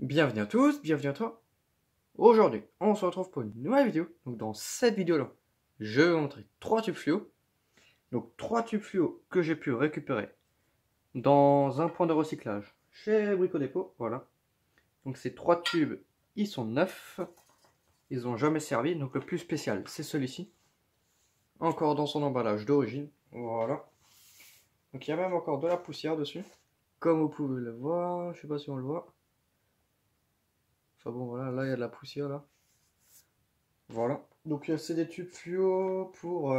Bienvenue à tous, bienvenue à toi. Aujourd'hui, on se retrouve pour une nouvelle vidéo. Donc dans cette vidéo-là, je vais vous montrer 3 tubes fluo. Donc 3 tubes fluo que j'ai pu récupérer dans un point de recyclage chez Brico Dépôt. Voilà. Donc ces 3 tubes, ils sont neufs. Ils n'ont jamais servi. Donc le plus spécial, c'est celui-ci. Encore dans son emballage d'origine. Voilà. Donc il y a même encore de la poussière dessus. Comme vous pouvez le voir, je sais pas si on le voit. Enfin bon voilà, là il y a de la poussière là. Voilà. Donc c'est des tubes fluo pour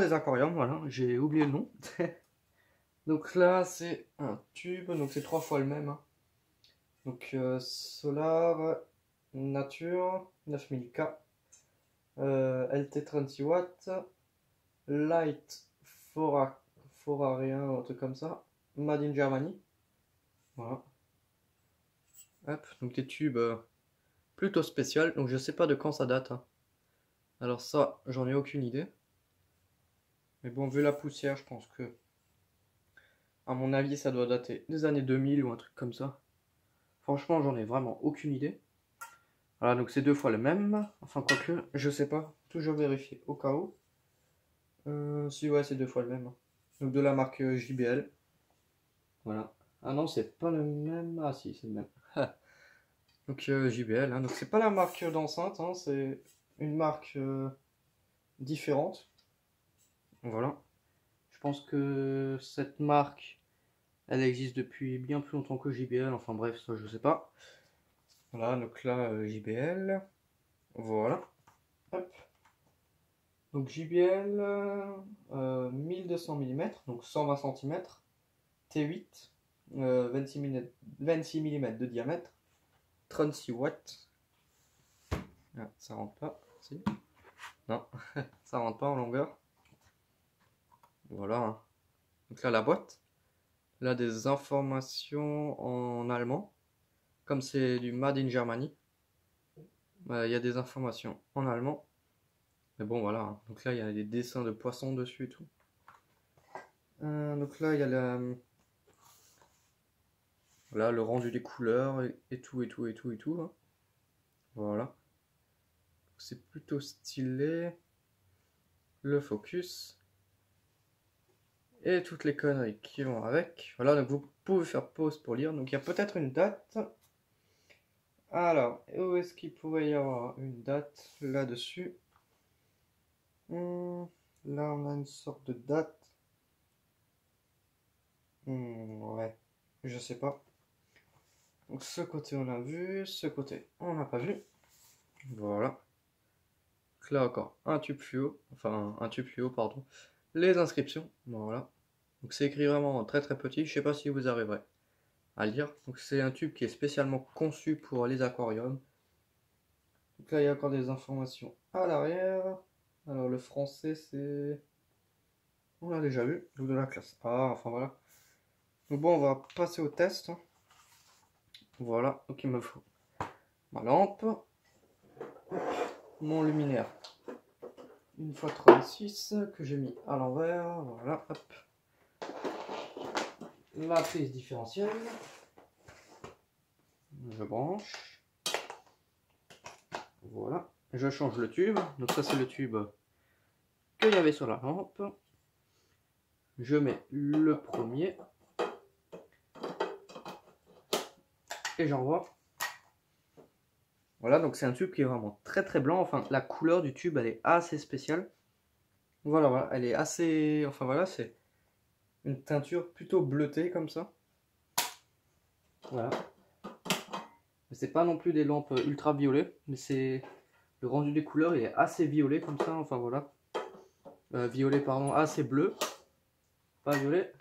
les aquariums, voilà. J'ai oublié le nom. Donc là c'est un tube, donc c'est 3 fois le même, hein. Donc Solar Nature 9000K, LT 30 watts, Light Forarien, un truc comme ça, Made in Germany. Voilà. Hop, donc des tubes plutôt spéciaux. Donc je sais pas de quand ça date, hein. Alors ça, j'en ai aucune idée. Mais bon, vu la poussière, je pense que, à mon avis, ça doit dater des années 2000 ou un truc comme ça. Franchement, j'en ai vraiment aucune idée. Voilà, donc c'est 2 fois le même. Enfin, quoique, je sais pas. Toujours vérifier au cas où. Si, ouais, c'est 2 fois le même. Donc de la marque JBL. Voilà. Ah non, c'est pas le même. Ah si, c'est le même. Donc JBL, hein. Donc c'est pas la marque d'enceinte, hein. C'est une marque différente. Voilà. Je pense que cette marque, elle existe depuis bien plus longtemps que JBL. Enfin bref, ça je sais pas. Voilà, donc là, JBL. Voilà. Hop. Donc JBL 1200 mm, donc 120 cm, T8, 26 mm de diamètre, 36 watts. Ah, ça rentre pas, si. Non, ça rentre pas en longueur. Voilà, hein. Donc là, la boîte. Là, des informations en allemand. Comme c'est du Made in Germany, il y a des informations en allemand. Mais bon, voilà, hein. Donc là, il y a des dessins de poissons dessus et tout. Donc là, il y a voilà, le rendu des couleurs et tout, et tout, et tout, et tout, hein. Voilà. C'est plutôt stylé. Le focus. Et toutes les conneries qui vont avec. Voilà, donc vous pouvez faire pause pour lire. Donc il y a peut-être une date. Alors, où est-ce qu'il pourrait y avoir une date là-dessus? Là, on a une sorte de date. Ouais, je sais pas. Donc ce côté on a vu, ce côté on n'a pas vu. Voilà. Donc là encore un tube fluo, enfin un tube fluo pardon. Les inscriptions, voilà. Donc c'est écrit vraiment très très petit, je sais pas si vous arriverez à lire. Donc c'est un tube qui est spécialement conçu pour les aquariums. Donc là il y a encore des informations à l'arrière. Alors le français c'est... On l'a déjà vu, donc de la classe A, enfin voilà. Donc bon on va passer au test. Voilà, donc il me faut ma lampe, mon luminaire 1x36 que j'ai mis à l'envers, voilà, hop. La prise différentielle, je branche, voilà, je change le tube, donc ça c'est le tube qu'il y avait sur la lampe, je mets le premier, et j'envoie. Voilà, donc c'est un tube qui est vraiment très très blanc, enfin la couleur du tube elle est assez spéciale, voilà, voilà, elle est assez, enfin voilà, c'est une teinture plutôt bleutée comme ça, voilà. C'est pas non plus des lampes ultra violet, mais c'est le rendu des couleurs, il est assez violet comme ça, enfin voilà. Violet pardon, assez bleu, pas violet.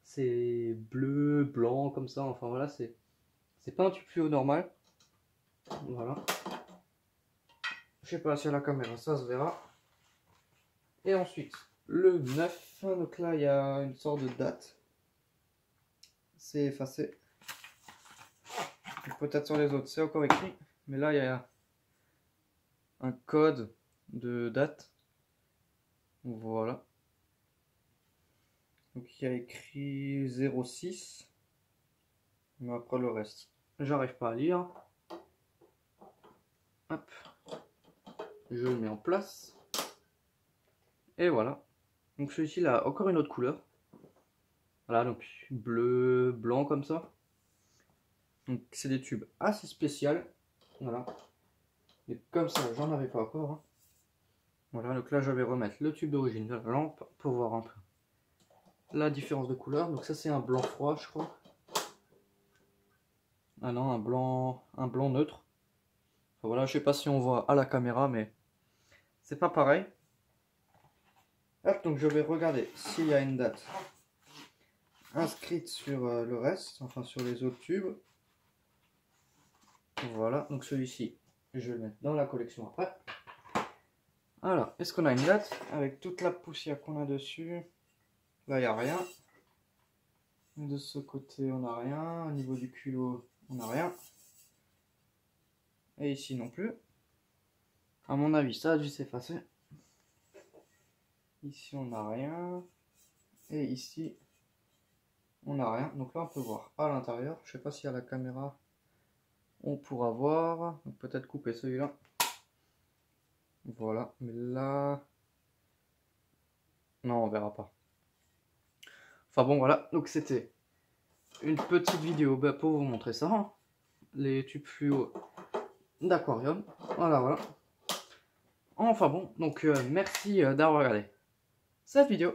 C'est bleu, blanc comme ça, enfin voilà, c'est pas un tube fluo normal. Voilà. Je sais pas si à la caméra ça se verra. Et ensuite, le 9, donc là il y a une sorte de date. C'est effacé. Peut-être sur les autres, c'est encore écrit. Mais là il y a un code de date. Voilà. Donc il y a écrit 06. Mais après le reste, j'arrive pas à lire. Hop, je le mets en place. Et voilà. Donc celui-ci il a encore une autre couleur. Voilà, donc bleu, blanc comme ça. Donc c'est des tubes assez spéciaux. Voilà. Et comme ça, j'en avais pas encore. Hein. Voilà, donc là je vais remettre le tube d'origine de la lampe pour voir un peu la différence de couleur. Donc ça c'est un blanc froid je crois. Ah non, un blanc neutre. Enfin, voilà, je sais pas si on voit à la caméra, mais c'est pas pareil. Hop, donc je vais regarder s'il y a une date inscrite sur le reste, enfin sur les autres tubes. Voilà, donc celui-ci, je vais le mettre dans la collection après. Alors, est-ce qu'on a une date avec toute la poussière qu'on a dessus? Là, il n'y a rien. De ce côté, on n'a rien. Au niveau du culot, on n'a rien. Et ici non plus. À mon avis, ça a dû s'effacer. Ici, on n'a rien. Et ici, on n'a rien. Donc là, on peut voir à l'intérieur. Je sais pas si à la caméra, on pourra voir. Peut-être couper celui-là. Voilà. Mais là... non, on verra pas. Enfin bon, voilà. Donc c'était une petite vidéo pour vous montrer ça. Hein. Les tubes fluo d'aquarium. Voilà, voilà. Enfin bon, donc merci d'avoir regardé cette vidéo.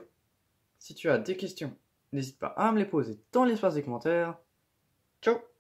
Si tu as des questions, n'hésite pas à me les poser dans l'espace des commentaires. Ciao!